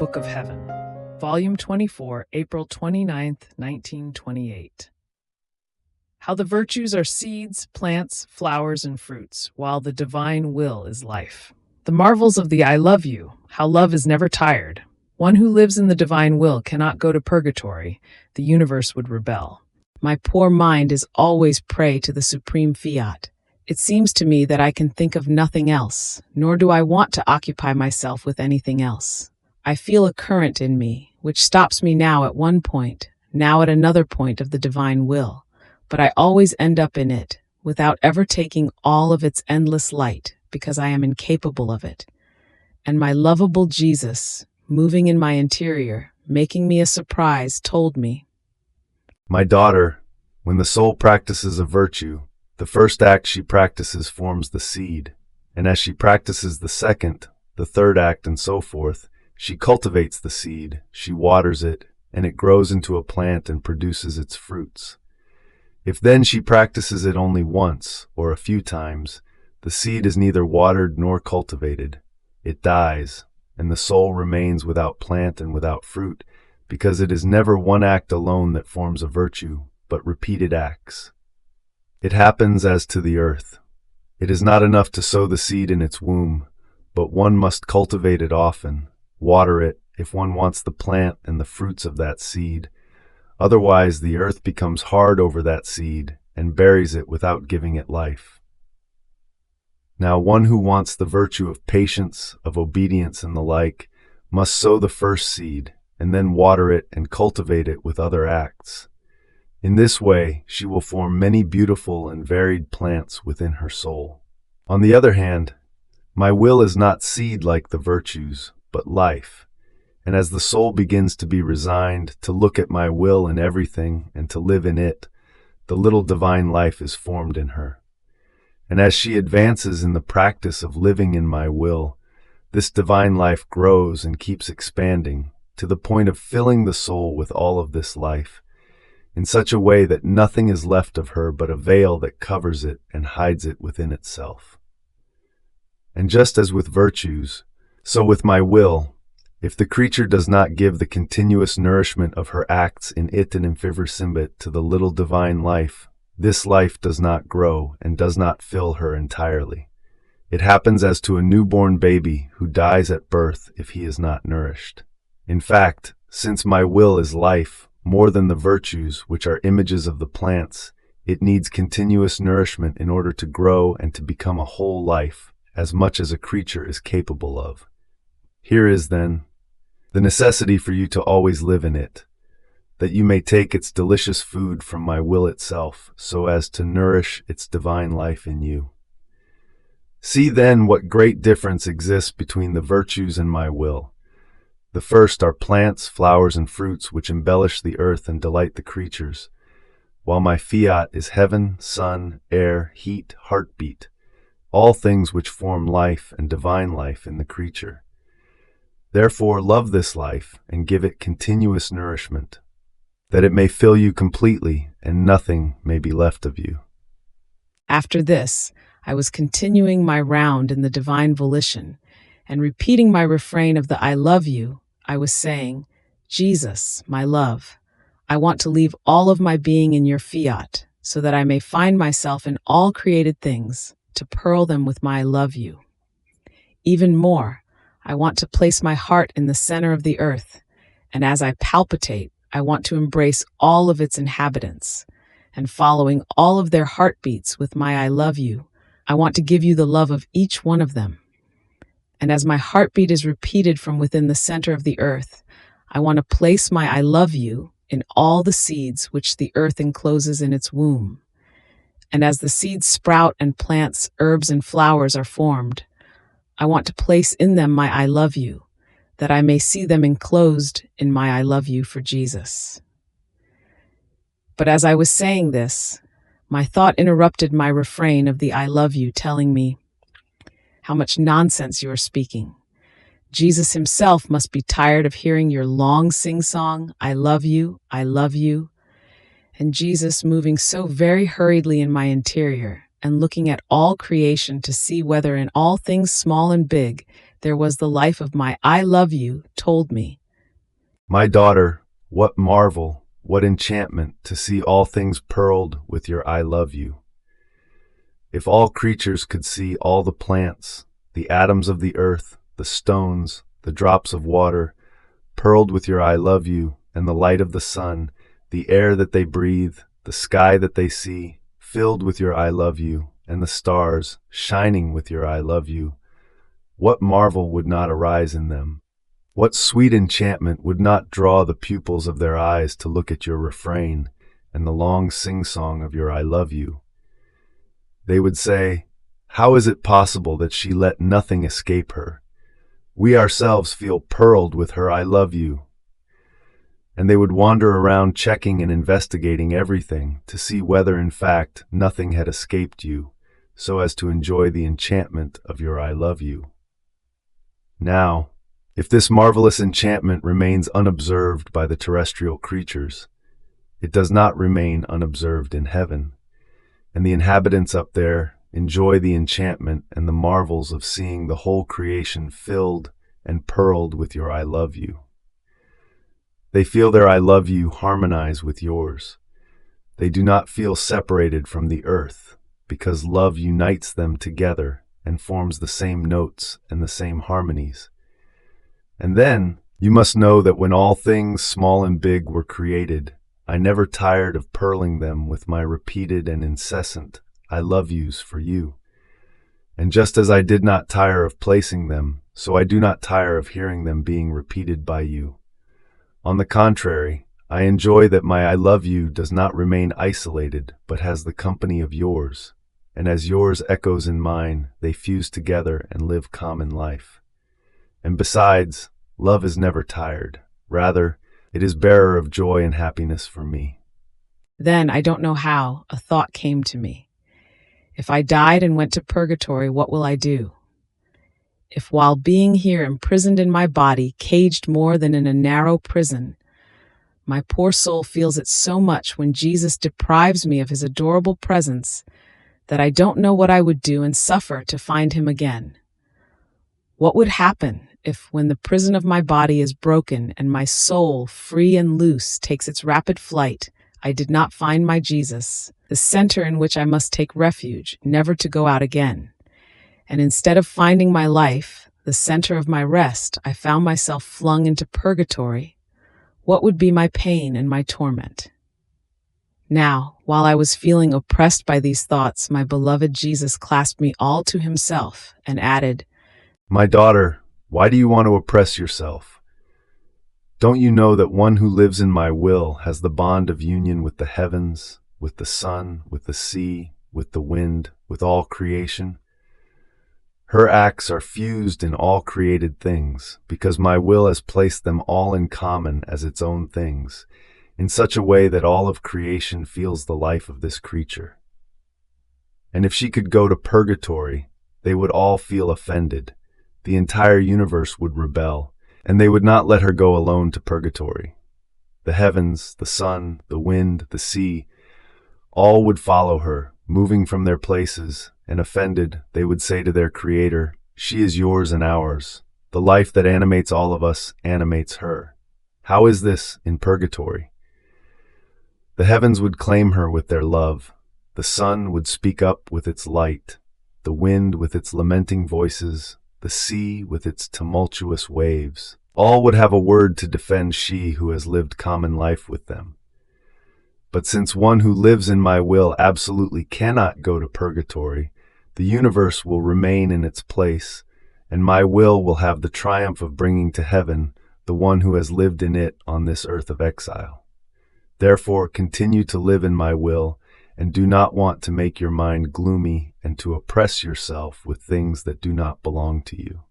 Book of Heaven, Volume 24, April 29th, 1928. How the virtues are seeds, plants, flowers, and fruits, while the divine will is life. The marvels of the I love you, how love is never tired. One who lives in the divine will cannot go to purgatory. The universe would rebel. My poor mind is always prey to the supreme fiat. It seems to me that I can think of nothing else, nor do I want to occupy myself with anything else. I feel a current in me, which stops me now at one point, now at another point of the divine will, but I always end up in it, without ever taking all of its endless light, because I am incapable of it. And my lovable Jesus, moving in my interior, making me a surprise, told me, "My daughter, when the soul practices a virtue, the first act she practices forms the seed, and as she practices the second, the third act, and so forth, she cultivates the seed, she waters it, and it grows into a plant and produces its fruits. If then she practices it only once, or a few times, the seed is neither watered nor cultivated. It dies, and the soul remains without plant and without fruit, because it is never one act alone that forms a virtue, but repeated acts. It happens as to the earth. It is not enough to sow the seed in its womb, but one must cultivate it often, water it if one wants the plant and the fruits of that seed. Otherwise the earth becomes hard over that seed and buries it without giving it life. Now one who wants the virtue of patience, of obedience, and the like, must sow the first seed, and then water it and cultivate it with other acts. In this way, she will form many beautiful and varied plants within her soul. On the other hand, my will is not seed like the virtues, but life. And as the soul begins to be resigned to look at my will in everything and to live in it, the little divine life is formed in her. And as she advances in the practice of living in my will, this divine life grows and keeps expanding to the point of filling the soul with all of this life, in such a way that nothing is left of her but a veil that covers it and hides it within itself. And just as with virtues, so with my will, if the creature does not give the continuous nourishment of her acts in it and in fiversimbit to the little divine life, this life does not grow and does not fill her entirely. It happens as to a newborn baby who dies at birth if he is not nourished. In fact, since my will is life, more than the virtues, which are images of the plants, it needs continuous nourishment in order to grow and to become a whole life, as much as a creature is capable of. Here is, then, the necessity for you to always live in it, that you may take its delicious food from my will itself, so as to nourish its divine life in you. See then what great difference exists between the virtues and my will. The first are plants, flowers, and fruits which embellish the earth and delight the creatures, while my fiat is heaven, sun, air, heat, heartbeat, all things which form life and divine life in the creature. Therefore love this life and give it continuous nourishment, that it may fill you completely and nothing may be left of you." After this, I was continuing my round in the divine volition, and repeating my refrain of the I love you, I was saying, "Jesus, my love, I want to leave all of my being in your fiat, so that I may find myself in all created things, to pearl them with my I love you. Even more, I want to place my heart in the center of the earth, and as I palpitate, I want to embrace all of its inhabitants, and following all of their heartbeats with my I love you, I want to give you the love of each one of them. And as my heartbeat is repeated from within the center of the earth, I want to place my I love you in all the seeds which the earth encloses in its womb. And as the seeds sprout and plants, herbs, and flowers are formed, I want to place in them my I love you, that I may see them enclosed in my I love you for Jesus." But as I was saying this, my thought interrupted my refrain of the I love you, telling me, "How much nonsense you are speaking. Jesus himself must be tired of hearing your long sing-song, I love you, I love you." And Jesus, moving so very hurriedly in my interior, and looking at all creation to see whether in all things small and big there was the life of my I love you told me. My daughter, what marvel, what enchantment to see all things pearled with your I love you. If all creatures could see all the plants, the atoms of the earth, the stones, the drops of water, pearled with your I love you, and the light of the sun, the air that they breathe, the sky that they see, filled with your I love you, and the stars, shining with your I love you, what marvel would not arise in them? What sweet enchantment would not draw the pupils of their eyes to look at your refrain and the long sing-song of your I love you? They would say, how is it possible that she let nothing escape her? We ourselves feel pearled with her I love you. And they would wander around checking and investigating everything to see whether in fact nothing had escaped you, so as to enjoy the enchantment of your I love you. Now, if this marvelous enchantment remains unobserved by the terrestrial creatures, it does not remain unobserved in heaven, and the inhabitants up there enjoy the enchantment and the marvels of seeing the whole creation filled and pearled with your I love you. They feel their I love you harmonize with yours. They do not feel separated from the earth, because love unites them together and forms the same notes and the same harmonies. And then, you must know that when all things, small and big, were created, I never tired of pearling them with my repeated and incessant I love yous for you. And just as I did not tire of placing them, so I do not tire of hearing them being repeated by you. On the contrary, I enjoy that my I love you does not remain isolated, but has the company of yours, and as yours echoes in mine, they fuse together and live common life. And besides, love is never tired. Rather, it is bearer of joy and happiness for me. Then, I don't know how, a thought came to me. If I died and went to purgatory, what will I do? If while being here imprisoned in my body, caged more than in a narrow prison, my poor soul feels it so much when Jesus deprives me of his adorable presence that I don't know what I would do and suffer to find him again. What would happen if, when the prison of my body is broken and my soul, free and loose, takes its rapid flight, I did not find my Jesus, the center in which I must take refuge, never to go out again? And instead of finding my life, the center of my rest, I found myself flung into purgatory. What would be my pain and my torment? Now, while I was feeling oppressed by these thoughts, my beloved Jesus clasped me all to himself and added, My daughter, why do you want to oppress yourself? Don't you know that one who lives in my will has the bond of union with the heavens, with the sun, with the sea, with the wind, with all creation? Her acts are fused in all created things, because my will has placed them all in common as its own things, in such a way that all of creation feels the life of this creature. And if she could go to purgatory, they would all feel offended. The entire universe would rebel, and they would not let her go alone to purgatory. The heavens, the sun, the wind, the sea, all would follow her, moving from their places, and offended, they would say to their Creator, She is yours and ours. The life that animates all of us animates her. How is this in purgatory? The heavens would claim her with their love. The sun would speak up with its light, the wind with its lamenting voices, the sea with its tumultuous waves. All would have a word to defend she who has lived common life with them. But since one who lives in my will absolutely cannot go to purgatory, the universe will remain in its place, and my will have the triumph of bringing to heaven the one who has lived in it on this earth of exile. Therefore, continue to live in my will, and do not want to make your mind gloomy and to oppress yourself with things that do not belong to you.